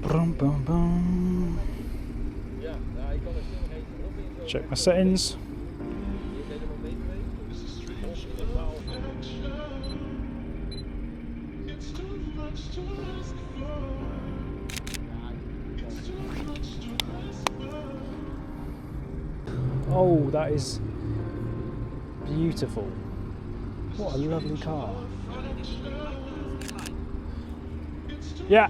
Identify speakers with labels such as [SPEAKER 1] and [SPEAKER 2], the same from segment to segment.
[SPEAKER 1] Brum, bum, bum. Check my settings. Oh, that is beautiful. What a lovely car. Yeah.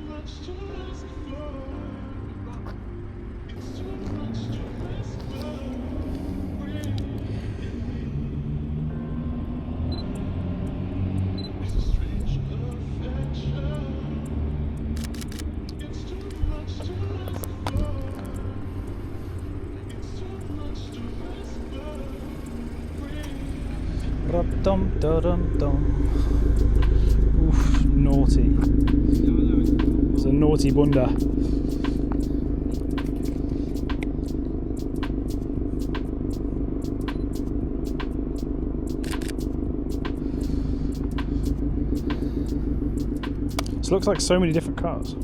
[SPEAKER 1] Dum dum dum. Oof, naughty. It's a naughty bunda. This looks like so many different cars.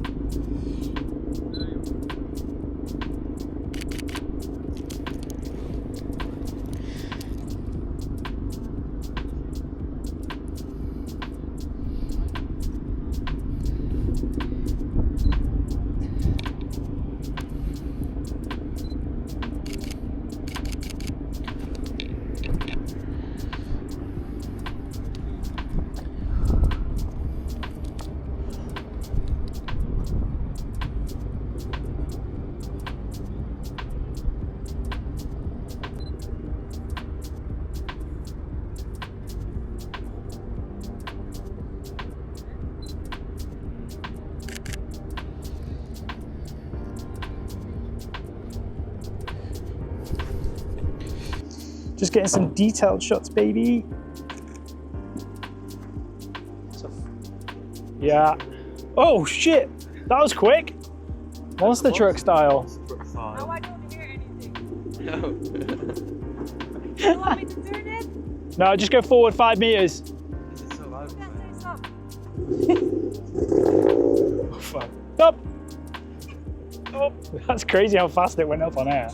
[SPEAKER 1] Just getting some detailed shots, baby. Yeah. Oh shit, that was quick. Monster truck style.
[SPEAKER 2] Oh, I don't hear anything.
[SPEAKER 3] No.
[SPEAKER 2] You want me to turn it?
[SPEAKER 1] No, just go forward 5 meters.
[SPEAKER 3] This is so loud.
[SPEAKER 2] You can say stop.
[SPEAKER 1] Oh, fuck. Stop. Oh, that's crazy how fast it went up on air.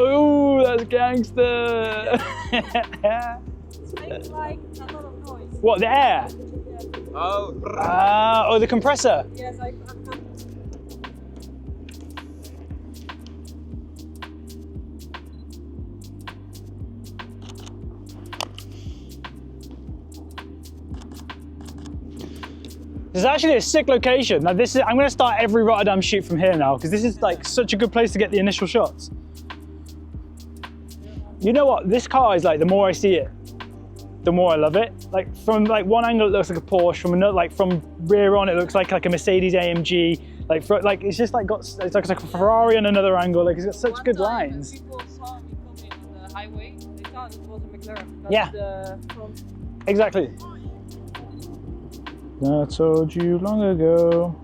[SPEAKER 1] Oh, that's gangster.
[SPEAKER 2] It makes like a lot of noise.
[SPEAKER 1] What, the air?
[SPEAKER 2] Yeah.
[SPEAKER 3] Oh.
[SPEAKER 1] Oh, the compressor.
[SPEAKER 2] Yes, I can.
[SPEAKER 1] This is actually a sick location. Now this is, I'm gonna start every Rotterdam shoot from here now, because this is like such a good place to get the initial shots. You know what, this car is like, the more I see it, the more I love it. Like from like one angle it looks like a Porsche, from another, like from rear on it looks like a Mercedes AMG. Like it's just like it's like a Ferrari on another angle. Like it's got such good lines.
[SPEAKER 2] People saw me coming on the highway, they thought it was a McLaren. That's
[SPEAKER 1] Yeah.
[SPEAKER 2] The front.
[SPEAKER 1] Exactly. I told you long ago.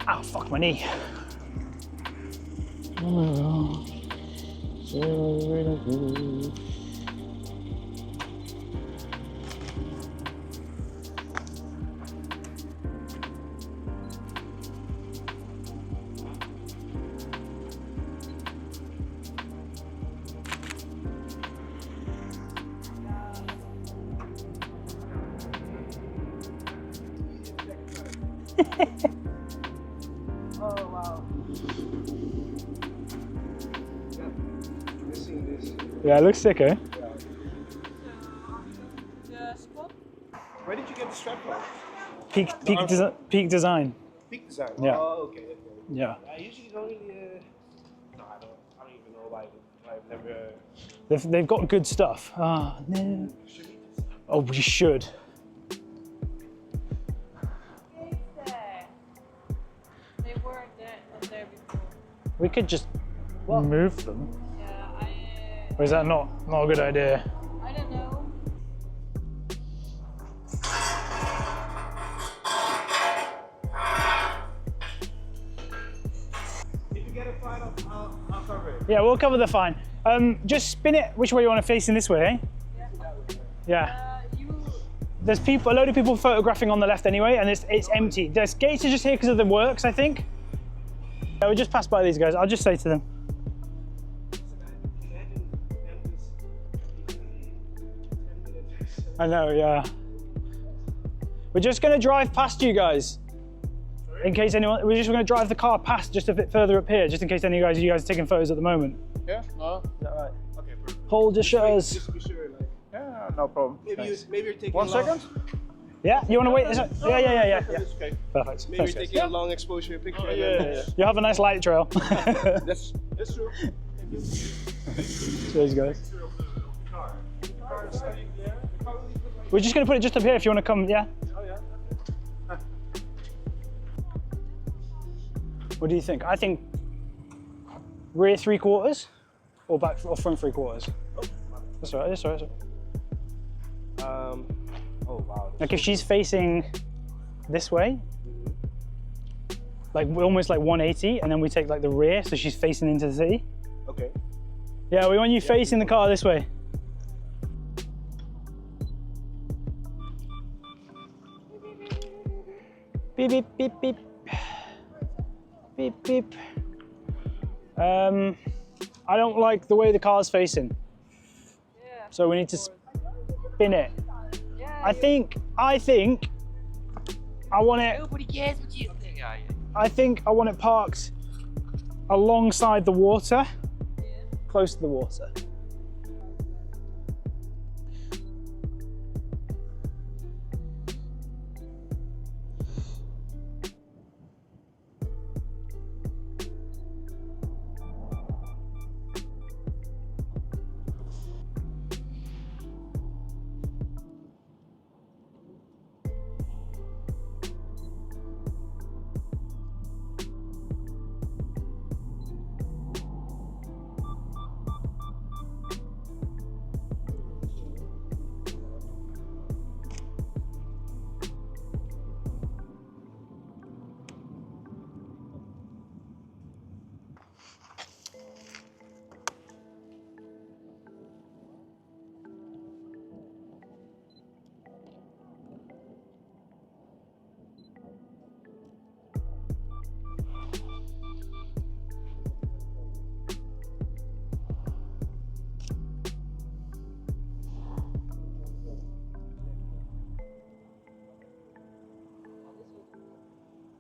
[SPEAKER 1] Ow, fuck my knee.
[SPEAKER 2] Oh wow.
[SPEAKER 1] Yeah, it looks sick, eh?
[SPEAKER 2] The spot?
[SPEAKER 4] Where did you get the strap from?
[SPEAKER 1] Peak design.
[SPEAKER 4] Peak design.
[SPEAKER 1] Yeah.
[SPEAKER 4] Oh, okay.
[SPEAKER 1] Yeah.
[SPEAKER 4] I usually don't really. No, I don't even know why. I've never.
[SPEAKER 1] They've got good stuff. Ah, no. Oh, we should.
[SPEAKER 2] They weren't there, not there before.
[SPEAKER 1] We could just move them.
[SPEAKER 2] Yeah,
[SPEAKER 1] Or is that not a good idea?
[SPEAKER 2] I don't know.
[SPEAKER 4] If you get a fine, I'll cover it.
[SPEAKER 1] Yeah, we'll cover the fine. Just spin it which way you want to face in this way, eh?
[SPEAKER 2] Yeah.
[SPEAKER 1] Yeah. there's people, a load of people photographing on the left anyway, and it's empty. There's gates are just here because of the works, I think. Yeah, we just passed by these guys. I'll just say to them. I know, yeah. We're just gonna drive past you guys. In case anyone, we're just gonna drive the car past just a bit further up here, just in case any of you guys are taking photos at the moment.
[SPEAKER 4] Yeah?
[SPEAKER 1] Is that right?
[SPEAKER 4] Okay, perfect.
[SPEAKER 1] Hold your shutters.
[SPEAKER 4] Just to be sure, like.
[SPEAKER 1] Yeah, no problem.
[SPEAKER 4] Maybe you're taking
[SPEAKER 1] 1
[SPEAKER 4] a long,
[SPEAKER 1] second. Yeah, you wanna wait? Yeah.
[SPEAKER 4] That's okay.
[SPEAKER 1] Perfect.
[SPEAKER 4] Maybe
[SPEAKER 1] Thanks,
[SPEAKER 4] you're
[SPEAKER 1] guys.
[SPEAKER 4] taking a long exposure picture.
[SPEAKER 3] Oh, yeah.
[SPEAKER 1] You have a nice light trail.
[SPEAKER 4] That's true.
[SPEAKER 1] Cheers, guys. We're just gonna put it just up here if you wanna come, yeah?
[SPEAKER 4] Oh yeah.
[SPEAKER 1] What do you think? I think rear 3/4 or back or front 3/4. That's all right, that's all right.
[SPEAKER 4] Oh wow.
[SPEAKER 1] Like if she's facing this way, like almost like 180, and then we take like the rear, so she's facing into the city.
[SPEAKER 4] Okay.
[SPEAKER 1] Yeah, we want you facing the car this way. Beep, beep, beep, beep. Beep, beep. I don't like the way the car's facing.
[SPEAKER 2] Yeah.
[SPEAKER 1] So we need to spin it.
[SPEAKER 2] Yeah,
[SPEAKER 1] I think I want it,
[SPEAKER 3] Nobody cares what you think, are you?
[SPEAKER 1] I think I want it parked alongside the water, close to the water.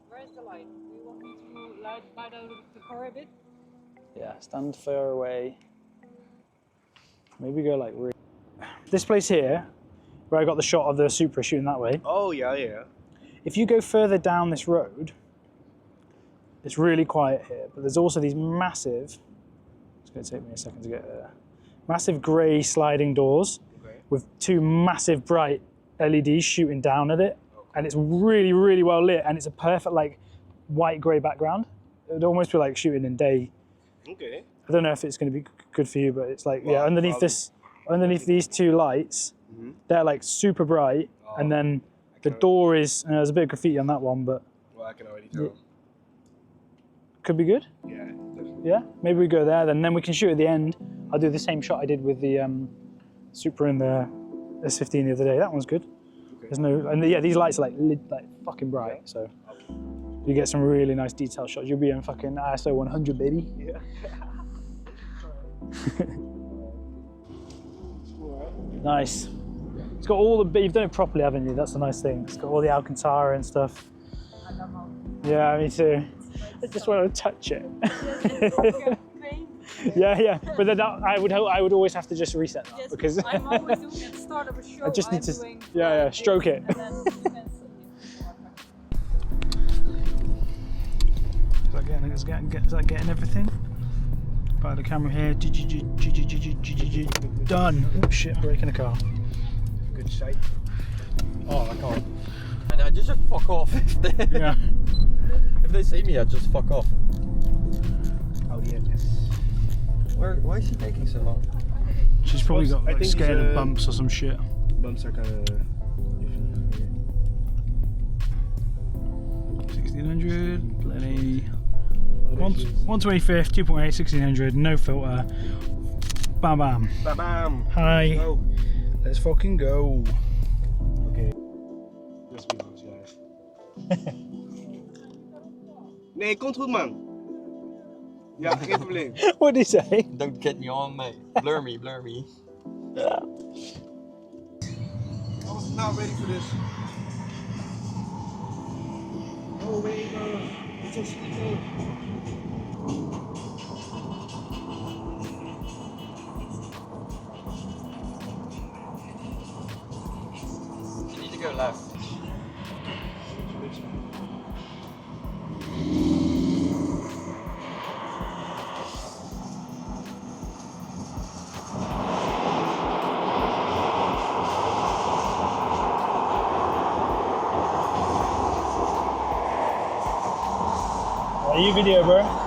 [SPEAKER 2] Where's the light? Do you want me to light out the car a bit?
[SPEAKER 1] Yeah, stand far away. Maybe go like this place here, where I got the shot of the Supra shooting that way.
[SPEAKER 4] Oh yeah, yeah.
[SPEAKER 1] If you go further down this road, it's really quiet here, but there's also these massive, it's going to take me a second to get there, massive grey sliding doors with two massive bright LEDs shooting down at it. And it's really, really well lit, and it's a perfect like white grey background. It would almost be like shooting in day.
[SPEAKER 4] Okay.
[SPEAKER 1] I don't know if it's going to be good for you, but it's like, yeah, underneath underneath these two lights, they're like super bright, and then the door is, there's a bit of graffiti on that one, but
[SPEAKER 4] Well, I can already tell.
[SPEAKER 1] could be good.
[SPEAKER 4] Yeah, definitely.
[SPEAKER 1] Yeah, maybe we go there, then we can shoot at the end. I'll do the same shot I did with the Supra in the S15 the other day. That one's good. There's no, and yeah, these lights are like fucking bright, so you get some really nice detail shots. You'll be in fucking ISO 100, baby.
[SPEAKER 4] Yeah.
[SPEAKER 1] Nice. It's got all the, you've done it properly, haven't you? That's the nice thing. It's got all the Alcantara and stuff.
[SPEAKER 2] I love how.
[SPEAKER 1] Yeah, me too. I just want to touch it.
[SPEAKER 2] Paint.
[SPEAKER 1] Yeah, but then I would always have to just reset that
[SPEAKER 2] Yes,
[SPEAKER 1] because
[SPEAKER 2] I'm always doing at the start of a show.
[SPEAKER 1] I just need
[SPEAKER 2] I'm
[SPEAKER 1] to,
[SPEAKER 2] doing
[SPEAKER 1] yeah, stroke it.
[SPEAKER 2] and then you can see it.
[SPEAKER 1] Is that getting everything? By the camera here. Done. Oh shit, breaking a car.
[SPEAKER 4] Good sight.
[SPEAKER 3] Oh, I can't. And I just fuck off if they,
[SPEAKER 1] Yeah.
[SPEAKER 3] if they see me, I just fuck off.
[SPEAKER 4] Oh yeah, yes.
[SPEAKER 3] Why is she taking so long?
[SPEAKER 1] She's probably got
[SPEAKER 4] I
[SPEAKER 1] like
[SPEAKER 4] think
[SPEAKER 1] scared
[SPEAKER 4] he's,
[SPEAKER 1] of bumps or some shit.
[SPEAKER 4] Bumps are kind of.
[SPEAKER 1] 1600, plenty. 125th, 2.8, 1600, no filter. Bam bam.
[SPEAKER 4] Bam bam.
[SPEAKER 1] Hi.
[SPEAKER 4] Go.
[SPEAKER 1] Let's fucking go.
[SPEAKER 4] Okay. Just be those guys. Nee, komt goed man. Ja, geen probleem.
[SPEAKER 1] What did he say?
[SPEAKER 3] Don't get me on, mate. Blur me, blur me.
[SPEAKER 4] I was not ready for this. No way, bro. It's so steep.
[SPEAKER 3] You need to go left.
[SPEAKER 1] You video, bro.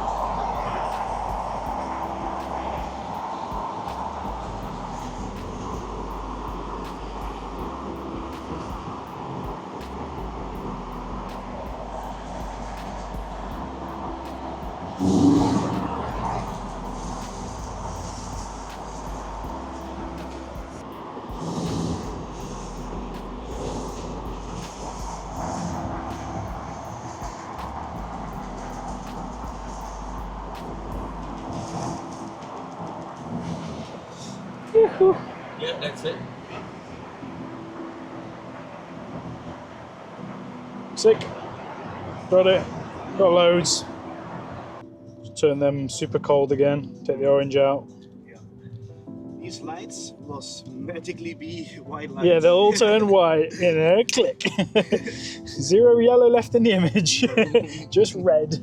[SPEAKER 3] Yeah, that's it.
[SPEAKER 1] Sick. Got it. Got loads. Just turn them super cold again. Take the orange out.
[SPEAKER 4] Yeah. These lights must magically be white lights.
[SPEAKER 1] Yeah, they'll all turn white in a click. 0 yellow left in the image. Just red.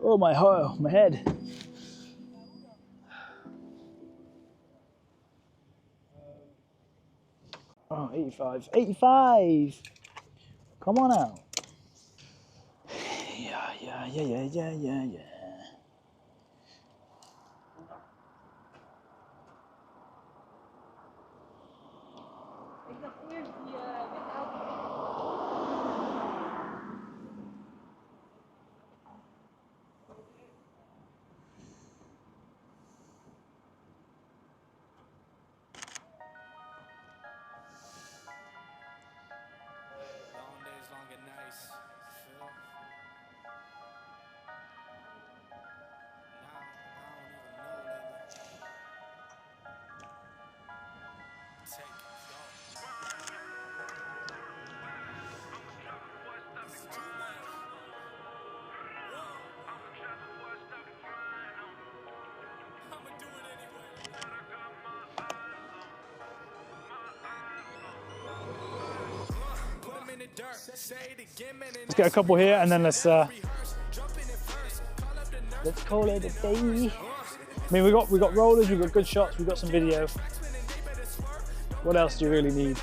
[SPEAKER 1] Oh, my head. Oh, 85. 85! Come on out. Yeah.
[SPEAKER 2] Ik dacht eerst die witte auto.
[SPEAKER 5] Long days, longer nights. Feel? Now, I don't even know, nigga. Take it, go. This is too much. I'ma do it anyway. Put 'em in the dirt. Say it again, man.
[SPEAKER 1] Let's get a couple here and then let's call it a day. I mean, we got rollers, we got good shots, we got some video. What else do you really need?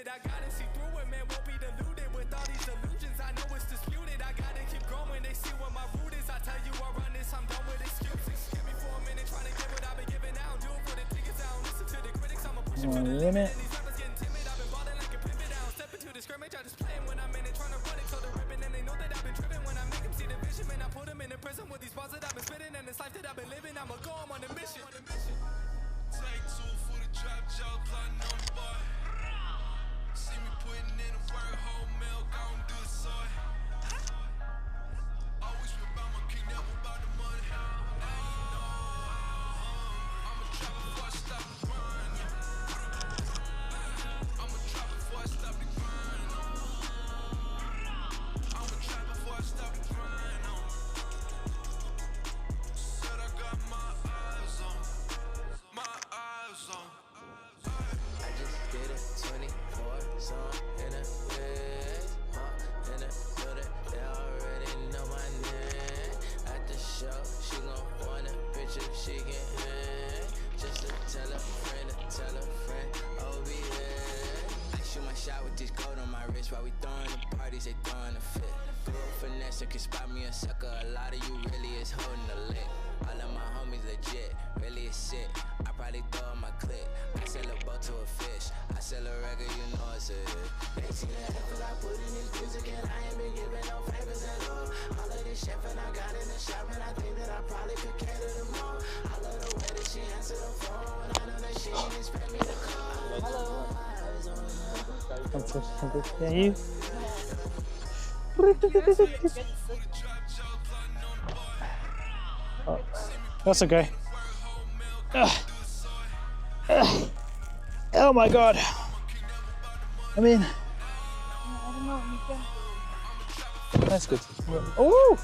[SPEAKER 5] I gotta see through it, man, won't be deluded with all these illusions. I know it's disputed, I gotta keep growing. They see what my root is. I tell you I run this, I'm done with excuses. Give me for a minute, trying to get what I've been giving out. Do it for the tickets, I don't listen to the critics. I'ma push it to the limit. And these rappers getting timid, I've been balling like a pivot. I don't step into the scrimmage, I just play them when I'm in it, trying to run it till the ribbon. And they know that I've been tripping when I make them see the vision. Man, I put them in the prison with these bars that I've been spitting. And this life that I've been living, I'ma go, I'm on a mission.
[SPEAKER 6] Take two for the trap job, plotting on the boy. See me putting in the work, whole milk, I don't do the soy. Always about my king, never about the money. Now you know, I'm a trap before I stop the grind. I'm a trap before I stop the grind. I'm a trap before I stop the grind. Said I got my eyes
[SPEAKER 7] why we throwing the parties, they throwing the fit. Through finesse, you can spot me a sucker. A lot of you really is holding the lick. All of my homies legit, really is shit. I probably throw in my clip. I sell a boat to a fish. I sell a record, you know it's a hit. They see the effort I put in this music, and I ain't been giving no favors at all. All of this chef and I got in the shop, and I think that I probably could cater them all. I love the way that she answered the phone. I know that she ain't expect me to call. Hello.
[SPEAKER 1] Yeah, you. Oh, that's okay. Oh my god. I mean, that's good. Oh!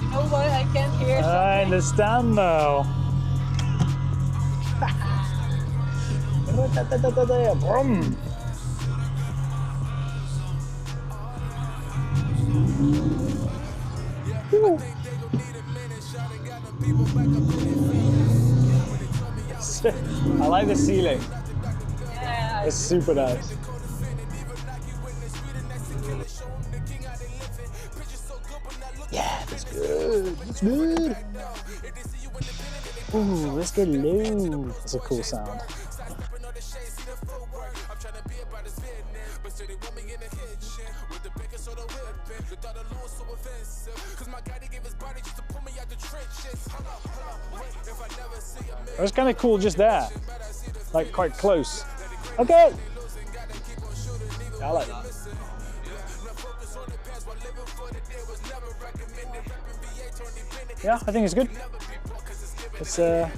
[SPEAKER 2] You know what? I can't hear something.
[SPEAKER 1] I understand now. Brum. I like the ceiling.
[SPEAKER 2] Yeah.
[SPEAKER 1] It's super nice. Yeah, that's good. That's good. Ooh, let's get low. That's a cool sound. It was kind of cool just there, like quite close. Okay. Yeah, I like that. Yeah, I think it's good. It's yeah.